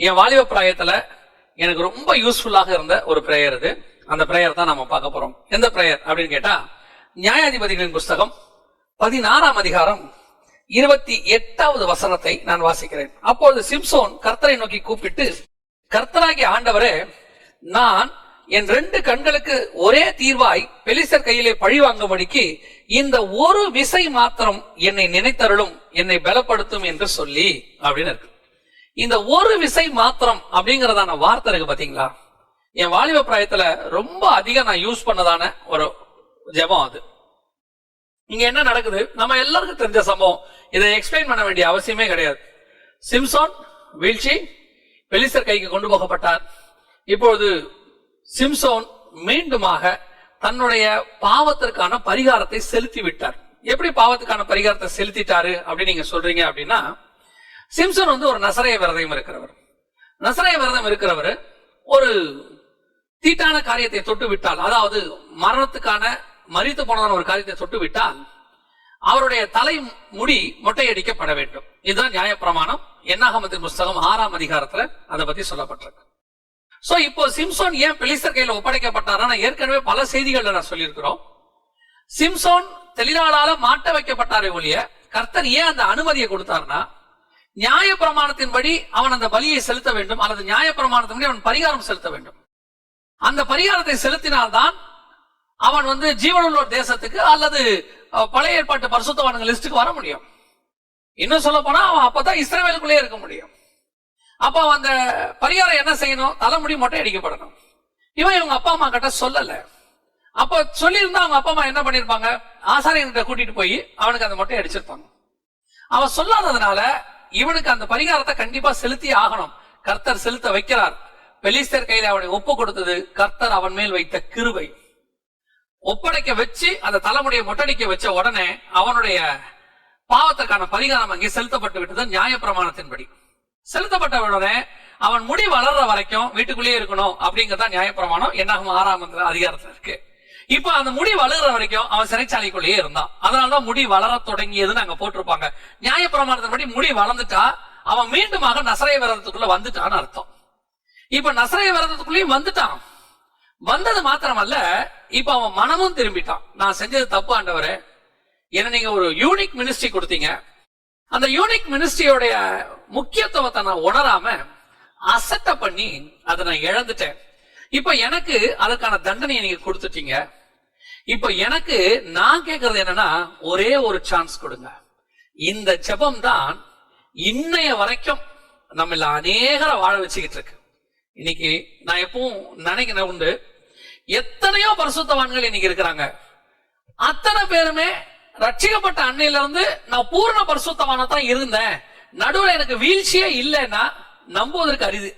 என் வாலிப பிராயத்துல எனக்கு ரொம்ப யூஸ்ஃபுல்லாக இருந்த ஒரு பிரேயர் இது. அந்த பிரேயர் தான் நாம பார்க்க போறோம். எந்த பிரேயர் அப்படின்னு கேட்டா, நியாயாதிபதிகளின் புஸ்தகம் 16ஆம் அதிகாரம் 28வது வசனத்தை நான் வாசிக்கிறேன். அப்பொழுது சிம்சோன் கர்த்தரை நோக்கி கூப்பிட்டு, கர்த்தராகிய ஆண்டவரே, நான் என் 2 கண்களுக்கு ஒரே தீர்வாய் பெலிஸ்தர் கையிலே பழி வாங்கும்படிக்கு இந்த ஒரு விசை மாத்திரம் என்னை நினைத்தருளும், என்னை பலப்படுத்தும் என்று சொல்லி அப்படின்னு இருக்கு. இந்த ஒரு விசை மாத்திரம் அப்படிங்கறதான வார்த்தை இருக்கு பாத்தீங்களா, என் வாலிப பிராயத்துல ரொம்ப அதிகம் நான் யூஸ் பண்ணதான ஒரு ஜெபம் அது. இங்க என்ன நடக்குது, நம்ம எல்லாருக்கும் தெரிஞ்ச சம்பவம், இதை எக்ஸ்பிளைன் பண்ண வேண்டிய அவசியமே கிடையாது. சிம்சோன் வீழ்ச்சி, பெலிஸ்தர் கைக்கு கொண்டு போகப்பட்டார். இப்பொழுது சிம்சோன் மீண்டுமாக தன்னுடைய பாவத்திற்கான பரிகாரத்தை செலுத்தி விட்டார். எப்படி பாவத்துக்கான பரிகாரத்தை செலுத்திட்டாரு அப்படின்னு நீங்க சொல்றீங்க அப்படின்னா, சிம்சோன் ஒரு நசரேய விரதம் இருக்கிறவர். நசரேய விரதம் இருக்கிறவர் ஒரு தீட்டான காரியத்தை தொட்டு விட்டால், அதாவது மரணத்துக்கான மரித்து போனதான ஒரு காரியத்தை தொட்டு விட்டால் அவருடைய தலை முடி மொட்டையடிக்கப்பட வேண்டும். இதுதான் நியாயப்பிரமாணம். என்னாகமத்தின் புஸ்தகம் 6ஆம் அதிகாரத்துல அதை பத்தி சொல்லப்பட்டிருக்கு. சோ இப்போ சிம்சோன் ஏன் பெலிஸ்தர் கையில ஒப்படைக்கப்பட்டாரா, ஏற்கனவே பல செய்திகள்ல நான் சொல்லியிருக்கிறோம். சிம்சோன் தெளிவாளால மாட்ட வைக்கப்பட்டாரே ஒழிய கர்த்தர் ஏன் அந்த அனுமதியை கொடுத்தாருன்னா, நியாய பிரமாணத்தின்படி அவன் அந்த பலியை செலுத்த வேண்டும், அல்லது நியாய பிரமாணத்தின்படி அவன் பரிகாரம் செலுத்த வேண்டும். அந்த பரிகாரத்தை செலுத்தினால்தான் அவன் ஜீவனுள்ள தேசத்துக்கு அல்லது பழைய ஏற்பாட்டு பரிசுத்தவான்கள் லிஸ்டுக்கு வர முடியும். இன்னும் சொல்ல போனா அவன் அப்பதான் இஸ்ரவேலுக்குள்ளே இருக்க முடியும். அப்ப அந்த பரிகாரம் என்ன செய்யணும், தலைமுடி மொட்டை அடிக்கப்படணும். இவங்க அப்பா அம்மா கிட்ட சொல்லல. அப்ப சொல்லி இருந்தா அவங்க அப்பா அம்மா என்ன பண்ணிருப்பாங்க, ஆசாரியன்கிட்ட கூட்டிட்டு போய் அவனுக்கு அந்த மொட்டை அடிச்சிருப்பாங்க. அவன் சொல்லாததுனால இவனுக்கு அந்த பரிகாரத்தை கண்டிப்பா செலுத்தி ஆகணும். கர்த்தர் செலுத்த வைக்கிறார். பெலிஸ்தர் கையில அவனை ஒப்பு கொடுத்தது கர்த்தர் அவன் மேல் வைத்த கிருபை. ஒப்படைக்க வச்சு அந்த தலைமுடியை மொட்டடிக்க வச்ச உடனே அவனுடைய பாவத்திற்கான பரிகாரம் அங்கே செலுத்தப்பட்டு விட்டது. நியாய பிரமாணத்தின்படி செலுத்தப்பட்ட உடனே அவன் முடி வளர்ற வரைக்கும் வீட்டுக்குள்ளேயே இருக்கணும் அப்படிங்கறத நியாய பிரமாணம் என்னாகும் 6ஆம் அதிகாரத்துல இருக்கு. இப்ப அந்த முடி வளர்ற வரைக்கும் அவன் சிறைச்சாலைக்குள்ளேயே இருந்தான். அதனாலதான் முடி வளர தொடங்கியதுன்னு அங்க போட்டிருப்பாங்க. நியாய பிரமாணத்தின்படி முடி வளர்ந்துட்டா அவன் மீண்டுமாக நசரேய விரதத்துக்குள்ள வந்துட்டான்னு அர்த்தம். இப்ப நசரேய விரதத்துக்குள்ளேயும் வந்துட்டான். வந்தது மாத்திரமல்ல, இப்ப அவன் மனமும் திரும்பிட்டான். நான் செஞ்சது தப்பு ஆண்டவரே, என்ன நீங்க ஒரு யூனிக் மினிஸ்ட்ரி கொடுத்தீங்க, அந்த யூனிக் மினிஸ்ட்ரியோடைய முக்கியத்துவத்தை நான் உணராம அசட்ட பண்ணி அதை நான் இழந்துட்டேன். இப்ப எனக்கு அதுக்கான தண்டனையை நீங்க கொடுத்துட்டீங்க. இப்ப எனக்கு நான் கேட்கறது என்னன்னா, ஒரே ஒரு சான்ஸ் கொடுங்க. இந்த ஜெபம் தான் இன்னைய வரைக்கும் நம்ம அநேகரை வாழ வச்சுக்கிட்டு இருக்கு. இன்னைக்கு நான் எப்பவும் நினைக்கிறேன் உண்டு, எத்தனையோ பரிசுத்தவான்கள் இன்னைக்கு இருக்கிறாங்க. அத்தனை பேருமே ரட்சிக்கப்பட்ட அன்னையில இருந்து நான் பூர்ண பரிசுத்தவானதான் இருந்தேன், நடுவில் எனக்கு வீழ்ச்சியே இல்லைன்னா நம்புவதற்கு அரிது.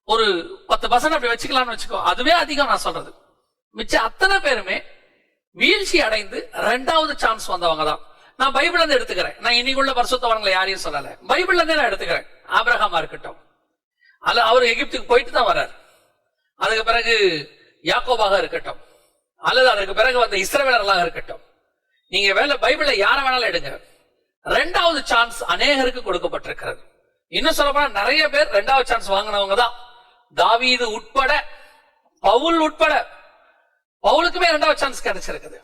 ஒரு 10% அப்படி வச்சுக்கலாம்னு வச்சுக்கோ, அதுவே அதிகம் நான் சொல்றது. மிச்சம் அத்தனை பேருமே வீழ்ச்சி அடைந்து 2வது சான்ஸ் வந்தவங்க தான். நான் பைபிள்ல இருந்து எடுத்துக்கிறேன். நான் இன்னைக்குள்ள பரிசுத்தவான்களை யாரையும் சொல்லல, பைபிள்ல இருந்தே நான் எடுத்துக்கிறேன். ஆபிரகாமா இருக்கட்டும், அல்ல அவர் எகிப்துக்கு போயிட்டு தான் வர்றார். அதுக்கு பிறகு யாக்கோபாக இருக்கட்டும், அல்லது அதற்கு பிறகு வந்த இஸ்ரவேலர்களாக இருக்கட்டும், நீங்க பைபிள்ல யார வேணாலும் எடுங்க. 2வது சான்ஸ் அநேகருக்கு கொடுக்கப்பட்டிருக்கிறது. இன்னும் சொல்ல போனா நிறைய பேர் 2வது சான்ஸ் வாங்கினவங்க தான். தாவீது உட்பட, பவுல் உட்பட, பவுலுக்குமே 2வது சான்ஸ் கிடைச்சிருக்குது.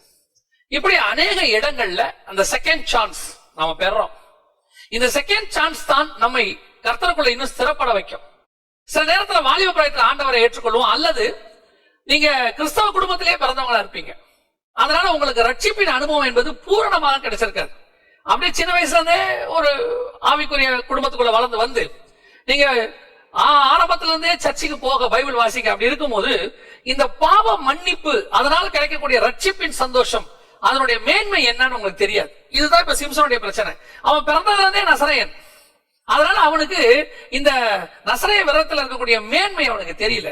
இப்படி அநேக இடங்கள்ல அந்த செகண்ட் சான்ஸ் நாம பெறோம். இந்த செகண்ட் சான்ஸ் தான் நம்மை கர்த்தருக்குள்ள இன்னும் ஸ்திரப்பட வைக்கும். சில நேரத்துல வாலிப பிராயத்துல ஆண்டவரை ஏற்றுக்கொள்வோம், அல்லது நீங்க கிறிஸ்தவ குடும்பத்திலே பிறந்தவங்களா இருப்பீங்க. அதனால உங்களுக்கு ரட்சிப்பின் அனுபவம் என்பது பூரணமாக கிடைச்சிருக்காது. அப்படியே சின்ன வயசுல இருந்தே ஒரு ஆவிக்குரிய குடும்பத்துக்குள்ள வளர்ந்து வந்து நீங்க ஆரம்பத்துல இருந்தே சர்ச்சுக்கு போக, பைபிள் வாசிக்க அப்படி இருக்கும்போது இந்த பாவ மன்னிப்பு, அதனால கிடைக்கக்கூடிய ரட்சிப்பின் சந்தோஷம், அதனுடைய மேன்மை என்னன்னு உங்களுக்கு தெரியாது. இதுதான் இப்ப சிம்சனுடைய பிரச்சனை. அவன் பிறந்ததுல இருந்தே நசரேயன். அதனால அவனுக்கு இந்த நசரேய விரதத்தில் இருக்கக்கூடிய மேன்மை அவனுக்கு தெரியல.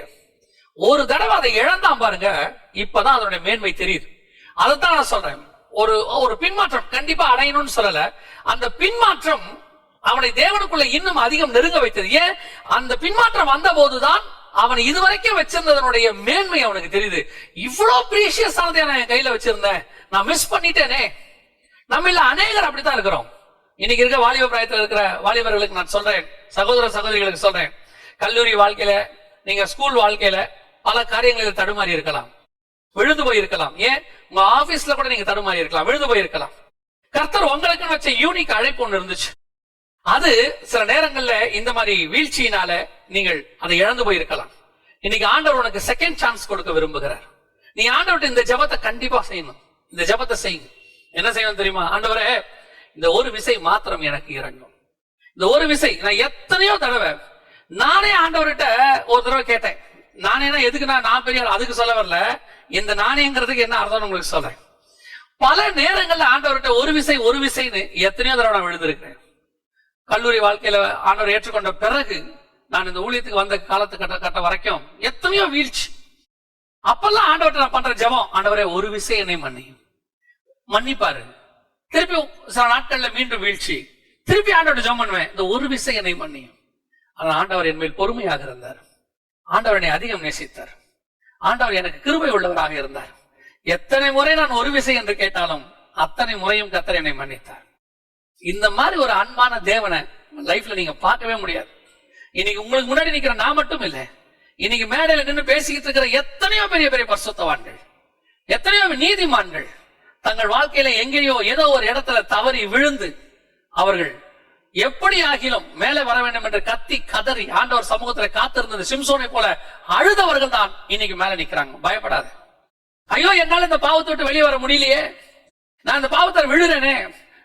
ஒரு தடவை அதை இழந்தான் பாருங்க, இப்பதான் அதனுடைய மேன்மை தெரியுது. அதைத்தான் நான் சொல்றேன். ஒரு பின்மாற்றம் கண்டிப்பா அடையணும்னு சொல்லல, அந்த பின்மாற்றம் அவனை தேவனுக்குள்ள இன்னும் அதிகம் நெருங்க வைத்தது. ஏன்? அந்த பின்மாற்றம் வந்த போதுதான் அவன் இதுவரைக்கும் வச்சிருந்ததனுடைய மேன்மை அவனுக்கு தெரியுது. இவ்வளவு பிரீஷியஸ் ஆனதை நான் என் கையில வச்சிருந்தேன், நான் மிஸ் பண்ணிட்டேனே. நம்ம இல்ல அநேகர் அப்படித்தான் இருக்கிறோம். இன்னைக்கு இருக்க வாலிப பிராயத்தில் இருக்கிற வாலிபர்களுக்கு நான் சொல்றேன், சகோதர சகோதரிகளுக்கு சொல்றேன், கல்லூரி வாழ்க்கையில, நீங்க ஸ்கூல் வாழ்க்கையில பல காரியங்களில் தடுமாறி இருக்கலாம், விழுந்து போய் இருக்கலாம். ஏன் உங்க ஆபீஸ்ல கூட நீங்க தடுமாறி இருக்கலாம், விழுந்து போய் இருக்கலாம். கர்த்தர் உங்களுக்கு வச்ச யூனிக் அழைப்பு ஒன்று இருந்துச்சு. அது சில நேரங்கள்ல இந்த மாதிரி வீழ்ச்சியினால நீங்கள் அதை இழந்து போய் இருக்கலாம். இன்னைக்கு ஆண்டவர் உனக்கு செகண்ட் சான்ஸ் கொடுக்க விரும்புகிறார். நீ ஆண்டவர்கிட்ட இந்த ஜெபத்தை கண்டிப்பா செய்யணும். இந்த ஜெபத்தை செய்யுங்க. என்ன செய்யணும் தெரியுமா? ஆண்டவரே, இந்த ஒரு விசை மாத்திரம் எனக்கு இறங்கும். இந்த ஒரு விசை. நான் எத்தனையோ தடவை நானே ஆண்டவர்கிட்ட ஒரு தடவை கேட்டேன். நானேனா எதுக்குன்னா நான் பெரிய அதுக்கு சொல்ல வரல. இந்த நாணயங்கிறதுக்கு என்ன அர்த்தம் உங்களுக்கு சொல்றேன். பல நேரங்கள்ல ஆண்டவர்கிட்ட ஒரு விசைன்னு எத்தனையோ தடவை நான் விழுந்திருக்கிறேன். கல்லூரி வாழ்க்கையில ஆண்டவர் ஏற்றுக்கொண்ட பிறகு நான் இந்த ஊழியத்துக்கு வந்த காலத்துக்கட்ட வரைக்கும் எத்தனையோ வீழ்ச்சி. அப்பெல்லாம் ஆண்டவர்கிட்ட நான் பண்ற ஜெபம், ஆண்டவரே ஒரு விசை என்னை மன்னிப்பாரு. திருப்பி சில நாட்கள்ல மீண்டும் வீழ்ச்சி, திருப்பி ஆண்டவர்கிட்ட ஜெபம் பண்ணுவேன், இந்த ஒரு விசை என்னை மன்னியும். ஆனால் ஆண்டவர் என் மேல் பொறுமையாக இருந்தார். ஆண்டவர் என்னை அதிகம் நேசித்தார். ஆண்டவர் எனக்கு கிருபை உள்ளவராக இருந்தார். எத்தனை முறை நான் ஒரு விசை என்று கேட்டாலும் அத்தனை முறையும் கர்த்தர் என்னை மன்னித்தார். இந்த மாதிரி ஒரு அன்பான தேவனை லைஃப்ல நீங்க பார்க்கவே முடியாது. இன்னைக்கு உங்களுக்கு முன்னாடி நிக்கிற நான் மட்டும் இல்லை, இன்னைக்கு மேடையில நின்று பேசிக்கிட்டு இருக்கிற எத்தனையோ பெரிய பெரிய பரிசுத்தவான்கள், எத்தனையோ நீதிமான்கள் தங்கள் வாழ்க்கையில எங்கேயோ ஏதோ ஒரு இடத்துல தவறி விழுந்து அவர்கள் எப்படி ஆகிலும் மேலே வர வேண்டும் என்று கத்தி கதறி ஆண்டவர் சமூகத்துல காத்திருந்தது சிம்சோனை போல அழுதவர்கள் தான் இன்னைக்கு மேல நிக்கிறாங்க. பயப்படாத. ஐயோ, என்னால இந்த பாவத்தை விட்டு வெளியே வர முடியலையே, நான் இந்த பாவத்தை விழுறேனே,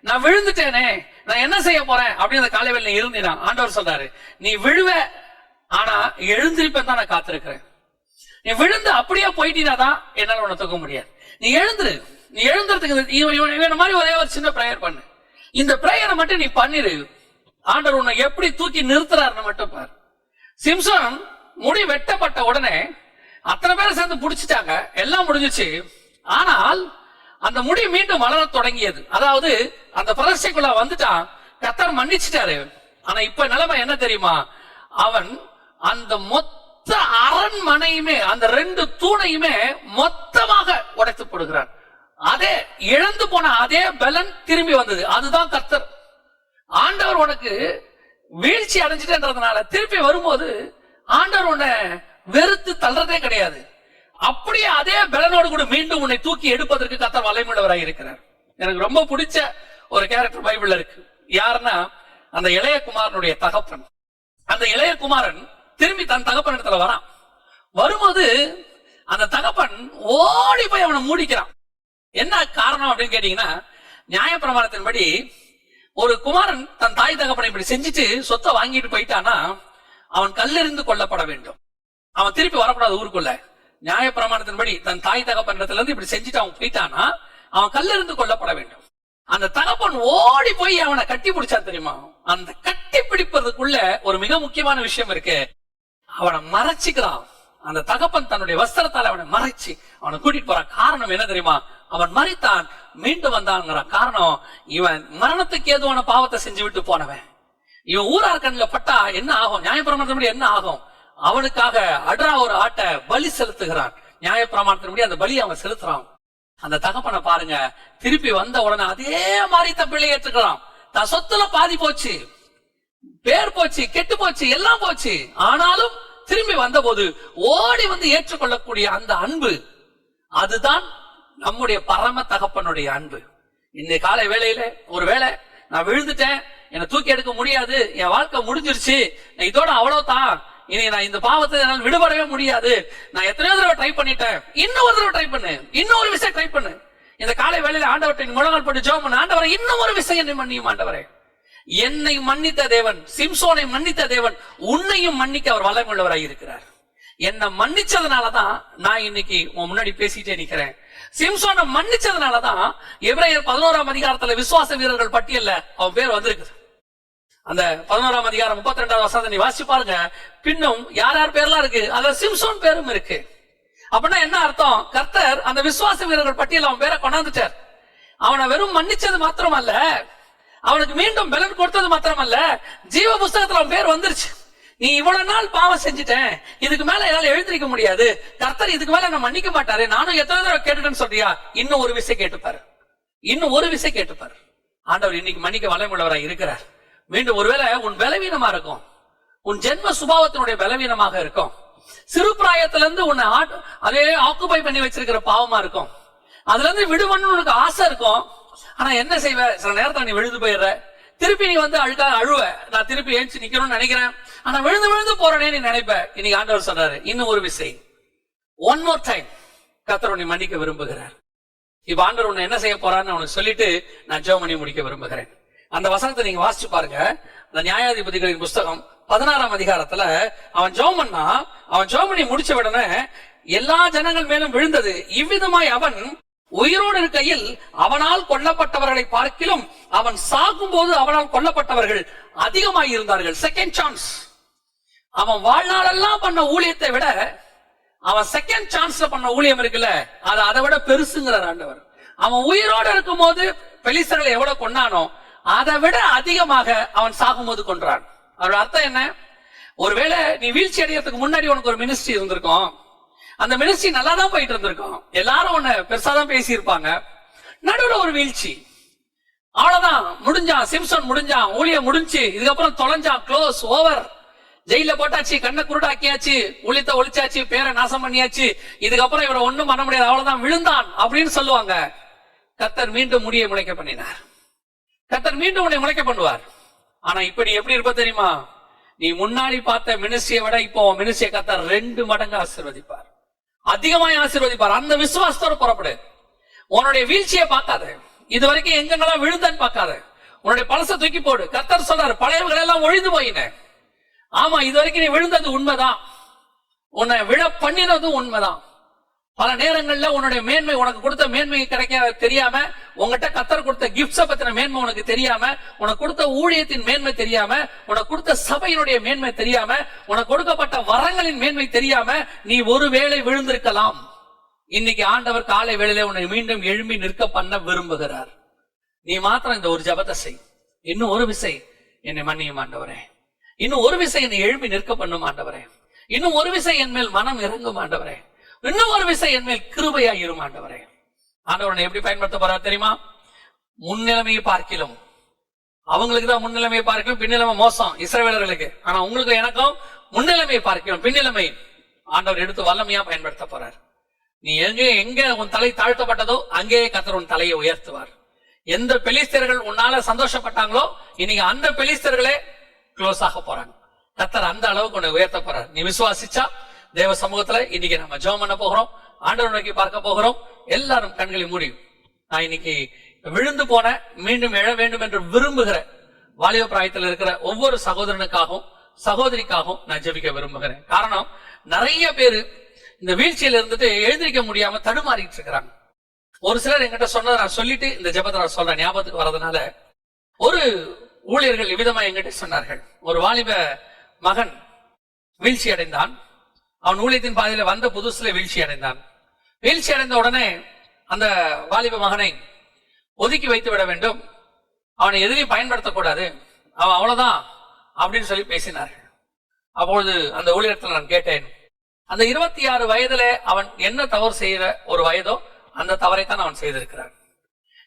நான் விழுந்துட்டேனே, நான் என்ன செய்ய போறேன் அப்படின்னு காலையில் நீ இருந்தீனா ஆண்டவர் சொல்றாரு, நீ விழுவ, ஆனா எழுந்திருப்பேன் தான் நான் காத்திருக்கிறேன். நீ விழுந்து அப்படியே போயிட்டீனா தான் என்னால உன்னை தூக்க முடியாது. நீ எழுந்துரு. நீ எழுந்துறதுக்கு மாதிரி ஒரே ஒரு சின்ன பிரேயர் பண்ணு. இந்த பிரேயரை மட்டும் நீ பண்ணிரு. ஆண்டவர் உன்னை எப்படி தூக்கி நிறுத்துறாருன்னு மட்டும் பாரு. சிம்சன் முடி வெட்டப்பட்ட உடனே அத்தனை பேரை சேர்ந்து புடிச்சிட்டாங்க, எல்லாம் முடிஞ்சிச்சு. ஆனால் அந்த முடி மீண்டும் வளர தொடங்கியது. அதாவது அந்த பிரதர்ஷைக்குள்ள வந்துட்டான், கர்த்தர் மன்னிச்சிட்டாரு. ஆனா இப்ப நிலைமை என்ன தெரியுமா? அவன் அந்த மொத்த அரண்மனையுமே, அந்த 2 தூணையுமே மொத்தமாக உடைத்து போடுகிறான். அதே இழந்து போன அதே பலன் திரும்பி வந்தது. அதுதான் கர்த்தர். ஆண்டவர் உனக்கு வீழ்ச்சி அடைஞ்சிட்டேன்றதுனால திருப்பி வரும்போது ஆண்டவர் உன்னை வெறுத்து தள்ளுறதே கிடையாது. அப்படியே அதே பலனோடு கூட மீண்டும் உன்னை தூக்கி எடுப்பதற்கு கர்த்தர் வல்லமையுள்ளவராய் இருக்கிறார். எனக்கு ரொம்ப பிடிச்ச ஒரு கேரக்டர் பைபிள்ல இருக்கு. யாருன்னா அந்த இளைய குமாரனுடைய தகப்பன். அந்த இளைய குமாரன் திரும்பி தன் தகப்பன் இடத்துல வரான். வரும்போது அந்த தகப்பன் ஓடி போய் அவனை மூடிக்கிறான். என்ன காரணம் அப்படின்னு கேட்டீங்கன்னா, நியாயப்பிரமாணத்தின்படி ஒரு குமாரன் தன் தாய் தகப்பனை இப்படி செஞ்சுட்டு சொத்தை வாங்கிட்டு போயிட்டானா அவன் கல்லெறிந்து கொல்லப்பட வேண்டும். அவன் திருப்பி வரக்கூடாது ஊருக்குள்ள. நியாயப்பிரமாணத்தின்படி தன் தாய் தகப்பன் இடத்துல இருந்து இப்படி செஞ்சுட்டு அவன் போயிட்டானா அவன் கல்லெறிந்து கொல்லப்பட வேண்டும். அந்த தகப்பன் ஓடி போய் அவனை கட்டி பிடிச்சா தெரியுமா? அந்த கட்டி பிடிப்பதுக்குள்ள ஒரு மிக முக்கியமான விஷயம் இருக்கு. அவனை மறைச்சுக்கிறான். அந்த தகப்பன் தன்னுடைய வஸ்திரத்தால் அவனை மறைச்சு அவனை கூட்டிட்டு போறான். காரணம் என்ன தெரியுமா? அவன் மறித்தான், மீண்டும் வந்தான்ங்கிற காரணம், இவன் மரணத்துக்கு ஏதுவான பாவத்தை செஞ்சு விட்டு போனவன். இவன் ஊரார் கண்ணில் பட்டா என்ன ஆகும்? நியாயப்பிரமாணத்தின்படி என்ன ஆகும்? அவனுக்காக அட்ரா ஒரு ஆட்டை பலி செலுத்துகிறான். நியாயப்பிரமாணத்தின்படி அந்த பலி அவன் செலுத்துறான். அந்த தகப்பனை பாருங்க, திருப்பி வந்த உடனே அதே மாதிரி தன் பிள்ளை ஏற்றுக்கலாம். தன் சொத்துல பாதி போச்சு, பேர் போச்சு, கெட்டு போச்சு, எல்லாம் போச்சு. ஆனாலும் திரும்பி வந்த போது ஓடி வந்து ஏற்றுக்கொள்ளக்கூடிய அந்த அன்பு, அதுதான் நம்முடைய பரம தகப்பனுடைய அன்பு. இந்த காலை வேளையில ஒருவேளை நான் விழுந்துட்டேன், என்னை தூக்கி எடுக்க முடியாது, என் வாழ்க்கை முடிஞ்சிருச்சு, இதோட அவ்வளவுதான், இனி நான் இந்த பாவத்தை என்னால் விடுபடவே முடியாது, நான் எத்தனையோ தடவை ட்ரை பண்ணிட்டேன், இன்னும் ஒரு தடவை ட்ரை பண்ணு, இன்னொரு விஷயம் ட்ரை பண்ணு. இந்த காலை வேளையில ஆண்டவர்கிட்ட முழங்கால் போட்டு ஜெபம் பண்ணு. ஆண்டவரே, இன்னும் ஒரு விஷயம் என்னை மன்னியும் ஆண்டவரே. என்னை மன்னித்த தேவன், சிம்சோனை மன்னித்த தேவன், உன்னையும் மன்னிக்க அவர் வல்லமையுள்ளவராய் இருக்கிறார். என்னை மன்னிச்சதுனாலதான் நான் இன்னைக்கு உன் முன்னாடி பேசிட்டே நிக்கிறேன். சிம்சோனை மன்னிச்சதுனாலதான் எபிரேயர் 11ஆம் அதிகாரத்துல விசுவாச வீரர்கள் பட்டியல்ல அவன் பேர் வந்திருக்கு. அந்த 11ஆம் அதிகாரம் 32வது வசனத்தை நீ வாசிச்சு பாருங்க. பின்னும் யார் யார் பேர்லாம் இருக்கு, அதுல சிம்சோன் பேரும் இருக்கு. அப்படின்னா என்ன அர்த்தம்? கர்த்தர் அந்த விசுவாச வீரர்கள் பட்டியல் அவன் பேரை கொண்டாந்துட்டார். அவனை வெறும் மன்னிச்சது மாத்திரமல்ல, அவனுக்கு மீண்டும் பலன் கொடுத்தது மாத்திரமல்ல, ஜீவ புஸ்தகத்துல அவன் பேர் வந்துருச்சு. நீ இவ்வளவு நாள் பாவம் செஞ்சுட்டேன், இதுக்கு மேல என்னால எழுந்திருக்க முடியாது, கர்த்தர் இதுக்கு மேல நான் மன்னிக்க மாட்டாரு, நானும் எத்தனை தடவை கேட்டுட்டேன்னு சொல்றியா? இன்னும் ஒரு விஷயம் கேட்டுப்பாரு, இன்னும் ஒரு விஷயம் கேட்டுப்பாரு. ஆண்டவர் இன்னைக்கு மன்னிக்க வல்லமையுள்ளவராய் இருக்கிறார். மீண்டும் ஒருவேளை உன் பலவீனமா இருக்கும், உன் ஜென்ம சுபாவத்தினுடைய பலவீனமாக இருக்கும். சிறு பிராயத்திலிருந்து உன்னை அதே ஆக்குபை பண்ணி வச்சிருக்கிற பாவமா இருக்கும். அதுல இருந்து விடுவன்னு உனக்கு ஆசை இருக்கும். ஆனா என்ன செய்வ, சில நேரத்துல நீ விழுந்து போயிடுற, திருப்பி நீ வந்து அழுவ, நான் திருப்பி ஏஞ்சி நிக்கணும்னு நினைக்கிறேன், ஆனா விழுந்து விழுந்து போறேனே நீ நினைப்ப. இன்னைக்கு ஆண்டவர் சொல்றாரு, இன்னும் ஒரு விசை, ஒன் மோர் டைம் கர்த்தர் உன்னை மன்னிக்க விரும்புகிறார். இப்ப ஆண்டவர் உன்னை என்ன செய்ய போறான்னு அவனுக்கு சொல்லிட்டு நான் ஜெபம் பண்ணி முடிக்க விரும்புகிறேன். அந்த வசனத்தை நீங்க வாசிச்சு பாருங்க. அந்த நியாயாதிபதிகளின் புஸ்தகம் 16ஆம் அதிகாரத்துல அவன் ஜெபம் பண்ணா, அவன் ஜெபம் பண்ணி முடிச்ச உடனே எல்லா ஜனங்கள் மேலும் விழுந்தது. இவ்விதமாய் அவன் உயிரோடு இருக்கையில் அவனால் கொல்லப்பட்டவர்களை பார்க்கிலும் அவன் சாகும் போது அவனால் கொல்லப்பட்டவர்கள் அதிகமாய் இருந்தார்கள். Second chance. அவன் வாழ்நாளெல்லாம் பண்ண ஊழியத்தை விட அவன் செகண்ட் சான்ஸ்ல பண்ண ஊழியம் இருக்குல்ல, அது அதை விட பெருசுங்கிறார் ஆண்டவர். அவன் உயிரோடு இருக்கும் போது பெலிஸ்தர்களை எவ்வளவு கொண்டானோ அதை விட அதிகமாக அவன் சாகும் போது கொன்றான். அதோட அர்த்தம் என்ன? ஒருவேளை நீ வீழ்ச்சி அடைகிறதுக்கு முன்னாடி உனக்கு ஒரு மினிஸ்ட்ரி இருந்திருக்கும், அந்த மினிஸ்ட்ரி நல்லா தான் போயிட்டு இருந்திருக்கும், எல்லாரும் உன்னை பெருசாதான் பேசியிருப்பாங்க. நடுவுல ஒரு வீழ்ச்சி, அவ்வளவுதான், முடிஞ்சான், சிம்சன் முடிஞ்சான், ஊழியம் முடிஞ்சு, இதுக்கப்புறம் தொலைஞ்சான், க்ளோஸ், ஓவர், ஜெயில போட்டாச்சு, கண்ணை குருடாக்கியாச்சு, ஊழியத்தை ஒழிச்சாச்சு, பேரை நாசம் பண்ணியாச்சு, இதுக்கப்புறம் இவரை ஒண்ணும் பண்ண முடியாது, அவ்வளவுதான், விழுந்தான் அப்படின்னு சொல்லுவாங்க. கர்த்தர் மீண்டும் முடியை முளைக்க பண்ணினார். கர்த்தர் மீண்டும் உன்னை முளைக்க பண்ணுவார். ஆனா இப்ப நீ எப்படி இருப்ப தெரியுமா? நீ முன்னாடி பார்த்த மினிஸ்ட்ரியை விட இப்போ மினிஸ்ட்ரியை கர்த்தர் 2 மடங்கு ஆசீர்வதிப்பார், அதிகமாய் ஆசீர்வதிப்பார். அந்த விசுவாசத்தோட புறப்படு. உன்னுடைய வீழ்ச்சியை பார்க்காத, இது வரைக்கும் எங்கெங்கெல்லாம் விழுந்தன்னு பார்க்காத, உன்னுடைய பழசை தூக்கி போடு. கர்த்தர் சொல்றாரு, பழையவர்கள் எல்லாம் ஒழிந்து போயின. ஆமா, இது வரைக்கும் நீ விழுந்தது உண்மைதான், உன்னை விழ பண்ணினதும் உண்மைதான். பல நேரங்கள்ல உன்னுடைய மேன்மை, உனக்கு கொடுத்த மேன்மை கிடைக்க தெரியாம, உங்ககிட்ட கர்த்தர் கொடுத்த கிஃப்ட்ஸ பத்தின மேன்மை உனக்கு தெரியாம, உனக்கு கொடுத்த ஊழியத்தின் மேன்மை தெரியாம, உனக்கு கொடுத்த சபையினுடைய மேன்மை தெரியாம, உனக்கு கொடுக்கப்பட்ட வரங்களின் மேன்மை தெரியாம நீ ஒருவேளை விழுந்திருக்கலாம். இன்னைக்கு ஆண்டவர் காலை வேளையில உன்னை மீண்டும் எழும்பி நிற்க பண்ண விரும்புகிறார். நீ மாத்திரம் இந்த ஒரு ஜெபத்தை செய். இன்னும் ஒரு விசை என்னை மன்னியும் ஆண்டவரே, இன்னும் ஒரு விசை என்னை எழுப்பி நிற்க பண்ணும் ஆண்டவரே, இன்னும் ஒரு விசை என் மேல் மனம் இறங்கும் ஆண்டவரே, இன்னும் ஒரு விசை என் மேல் கிருபையா இரும் ஆண்டவரே. ஆண்டவரை எப்படி பயன்படுத்த போறார் தெரியுமா? முன்னிலைமையை பார்க்கிலும், அவங்களுக்கு தான் முன்னிலைமையை பார்க்கலும் பின்னிலைமை மோசம் இஸ்ரவேலர்களுக்கு, ஆனா உங்களுக்கு எனக்கும் முன்னிலைமையை பார்க்கலும் பின்னிலைமை ஆண்டவர் எடுத்து வல்லமையா பயன்படுத்த போறார். நீ எங்க உன் தலை தாழ்த்தப்பட்டதோ அங்கேயே கர்த்தர் உன் தலையை உயர்த்துவார். எந்த பெலிஸ்தர்கள் உன்னால சந்தோஷப்பட்டாங்களோ இன்னைக்கு அந்த பெலிஸ்தர்களே க்ளோஸ் ஆக போறாங்க. கர்த்தர் அந்த அளவுக்கு உன்னை உயர்த்த போறார். நீ விசுவாசிச்சா தேவ சமூகத்துல இன்னைக்கு நம்ம ஜெபம் பண்ண போகிறோம், ஆண்டவர் நோக்கி பார்க்க போகிறோம். எல்லாரும் கண்களை மூடி, நான் இன்னைக்கு விழுந்து போன மீண்டும் எழ வேண்டும் என்று விரும்புகிற வாலிப பிராயத்தில் இருக்கிற ஒவ்வொரு சகோதரனுக்காகவும் சகோதரிக்காகவும் நான் ஜெபிக்க விரும்புகிறேன். காரணம், நிறைய பேரு இந்த வீழ்ச்சியில இருந்துட்டு எழுந்திருக்க முடியாம தடுமாறிட்டு இருக்கிறாங்க. ஒரு சிலர் என்கிட்ட சொன்னதை நான் சொல்லிட்டு இந்த ஜெபத்தை நான் சொல்றேன், ஞாபகத்துக்கு வரதுனால. ஒரு ஊழியர்கள் இவ்விதமா என்கிட்ட சொன்னார்கள், ஒரு வாலிப மகன் வீழ்ச்சி அடைந்தான். அவன் ஊழியத்தின் பாதையில வந்த புதுசுல வீழ்ச்சி அடைந்தான். வீழ்ச்சி அடைந்த உடனே அந்த வாலிப மகனை ஒதுக்கி வைத்து விட வேண்டும், அவனை எதிரையும் பயன்படுத்தக்கூடாது, அவன் அவ்வளவுதான் அப்படின்னு சொல்லி பேசினார்கள். அப்பொழுது அந்த ஊழியத்தில் நான் கேட்டேன், அந்த 26 வயதுல அவன் என்ன தவறு செய்யற ஒரு வயதோ அந்த தவறைத்தான் அவன் செய்திருக்கிறான்.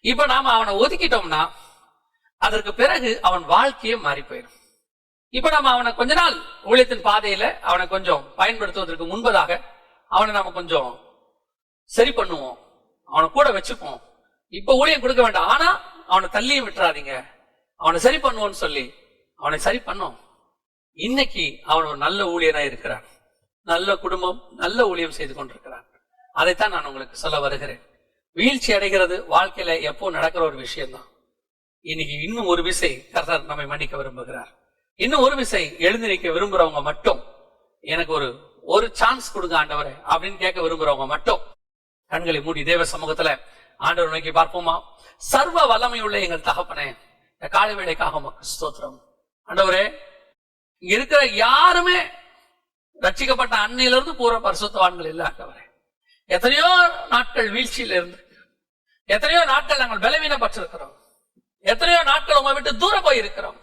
இப்ப நாம அவனை ஒதுக்கிட்டோம்னா அதற்கு பிறகு அவன் வாழ்க்கையே மாறி போயிடும். இப்ப நம்ம அவனை கொஞ்ச நாள் ஊழியத்தின் பாதையில அவனை கொஞ்சம் பயன்படுத்துவதற்கு முன்பதாக அவனை நாம கொஞ்சம் சரி பண்ணுவோம், அவனை கூட வச்சுப்போம். இப்ப ஊழியம் கொடுக்க வேண்டாம், ஆனா அவனை தள்ளியும் விட்டுறாதீங்க, அவனை சரி பண்ணுவோன்னு சொல்லி அவனை சரி பண்ணோம். இன்னைக்கு அவன் ஒரு நல்ல ஊழியனா இருக்கிறான், நல்ல குடும்பம், நல்ல ஊழியம் செய்து கொண்டிருக்கிறான். அதைத்தான் நான் உங்களுக்கு சொல்ல வருகிறேன். வீழ்ச்சி அடைகிறது வாழ்க்கையில எப்போ நடக்கிற ஒரு விஷயம்தான். இன்னைக்கு இன்னும் ஒரு விசை கர்த்தர் நம்மை மன்னிக்க விரும்புகிறார். இன்னும் ஒரு விசை எழுந்து நிற்க விரும்புறவங்க மட்டும் எனக்கு ஒரு சான்ஸ் கொடுங்க ஆண்டவரே அப்படின்னு கேட்க விரும்புறவங்க மட்டும் கண்களை மூடி தேவ சமூகத்துல ஆண்டவர் நோக்கி பார்ப்போமா? சர்வ வல்லமையுள்ள எங்கள் தகப்பனே, இந்த காலை வேளைக்காக உமக்கு ஸ்தோத்திரம் ஆண்டவரே. இங்க இருக்கிற யாருமே ரட்சிக்கப்பட்ட அன்னையிலிருந்து பூர்வ பரிசுத்தவான்கள் இல்ல ஆண்டவரே. எத்தனையோ நாட்கள் வீழ்ச்சியில இருந்து, எத்தனையோ நாட்கள் நாங்கள் பலவீனப்பட்டிருக்கிறோம், எத்தனையோ நாட்கள் உங்க விட்டு தூரம் போய் இருக்கிறோம்,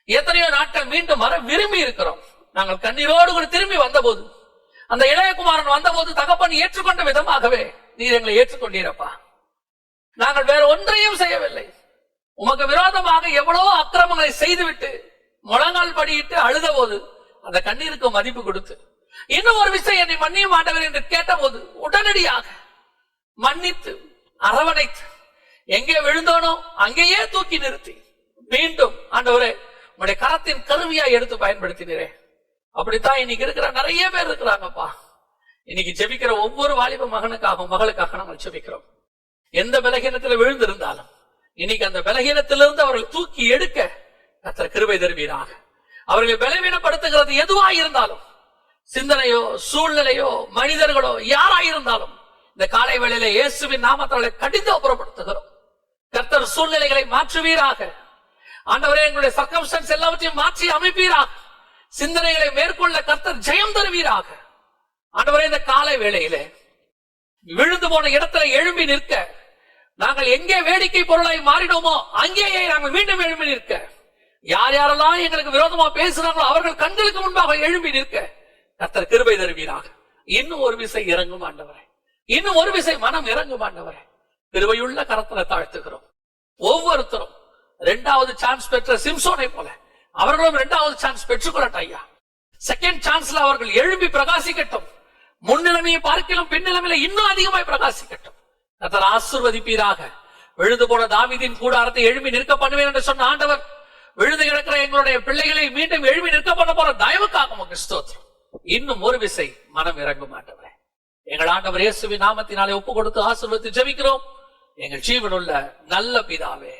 எத்தனையோ நாட்கள் மீண்டும் வர விரும்பி இருக்கிறோம். நாங்கள் கண்ணீரோடு கூட திரும்பி வந்த போது, அந்த இளையகுமாரன் வந்த போது தகப்பன் ஏற்றுக்கொண்ட விதமாகவே நீர் எங்களை ஏற்றுக்கொண்டீரப்பா. நாங்கள் வேற ஒன்றையும் செய்யவில்லை, உமக்கு விரோதமாக எவ்வளவோ அக்கிரமங்களை செய்துவிட்டு முழங்கால் படியிட்டு அழுத போது அந்த கண்ணீருக்கு மதிப்பு கொடுத்து, இன்னும் ஒரு விஷயம் என்னை மன்னியும் ஆண்டவர் என்று கேட்ட போது உடனடியாக மன்னித்து அரவணைத்து, எங்கே விழுந்தோனோ அங்கேயே தூக்கி நிறுத்தி மீண்டும் ஆண்டவரே உடைய கரத்தின் கருவியா எடுத்து பயன்படுத்தினரே. அப்படித்தான் இன்னைக்கு இருக்கிற நிறைய பேர் இருக்கிறாங்கப்பா. இன்னைக்கு ஜெபிக்கிற ஒவ்வொரு வாலிப மகனுக்காகவும் மகளுக்காக நம்ம ஜெபிக்கிறோம். எந்த பலகீனத்துல விழுந்திருந்தாலும் இன்னைக்கு அந்த பலகீனத்திலிருந்து அவர்கள் தூக்கி எடுக்க கர்த்தர் கிருபை தருவீராக. அவர்களை பலவீனப்படுத்துகிறது எதுவாக இருந்தாலும், சிந்தனையோ சூழ்நிலையோ மனிதர்களோ யாராயிருந்தாலும், இந்த காலை வேளையில இயேசுவின் நாமத்தாலே கடிந்து அப்புறப்படுத்துகிறோம். கர்த்தர் சூழ்நிலைகளை மாற்றுவீராக. ஆண்டவரே எங்களுடைய சர்க்கம்ஸ்டன்ஸ் எல்லாவற்றையும் மாற்றி அமைப்பீராக. சிந்தனைகளை மேற்கொள்ள கர்த்தர் ஜெயம் தருவீராக. ஆண்டவரே இந்த காலை வேளையிலே விழுந்து போன இடத்துல எழும்பி நிற்க, நாங்கள் எங்கே வேடிக்கை பொருளாய் மாறினோமோ அங்கேயே நாங்கள் மீண்டும் எழும்பி நிற்க, யார் யாரெல்லாம் எங்களுக்கு விரோதமா பேசுறாங்களோ அவர்கள் கண்களுக்கு முன்பாக எழும்பி நிற்க கர்த்தர் கிருபை தருவீராக. இன்னும் ஒரு விசை இறங்கும் ஆண்டவரே, இன்னும் ஒரு விசை மனம் இறங்கும் ஆண்டவரே. கிருபையுள்ள கரத்துல தாழ்த்துகிறோம். ஒவ்வொருத்தரும் இரண்டாவது சான்ஸ் பெற்ற சிம்சோனை போல அவர்களும் இரண்டாவது சான்ஸ் பெற்றுக்கொள்ளட்டும் ஐயா. செகண்ட் சான்ஸ்ல அவர்கள் எழும்பி பிரகாசிக்கட்டும். முன்னிலைமையை பார்க்கலாம் பின்னிலைமையில இன்னும் அதிகமாய் பிரகாசிக்கட்டும். கர்த்தர் ஆசீர்வதிப்பீராக. விழுந்து போன தாவீதின் கூடாரத்தை எழும்பி நிற்க பண்ணுவேன் என்று சொன்ன ஆண்டவர், விழுந்து கிடக்கிற எங்களுடைய பிள்ளைகளை மீண்டும் எழுப்பி நிற்க பண்ண போற தயவுக்காக உமக்கு ஸ்தோத்திரம். இன்னும் ஒரு விசை மனம் இறங்கும் ஆண்டவரே. எங்கள் ஆண்டவர் இயேசுவின் நாமத்தினாலே ஒப்பு கொடுத்து ஆசீர்வதித்து ஜெபிக்கிறோம் எங்கள் ஜீவனுள்ள நல்ல பிதாவே.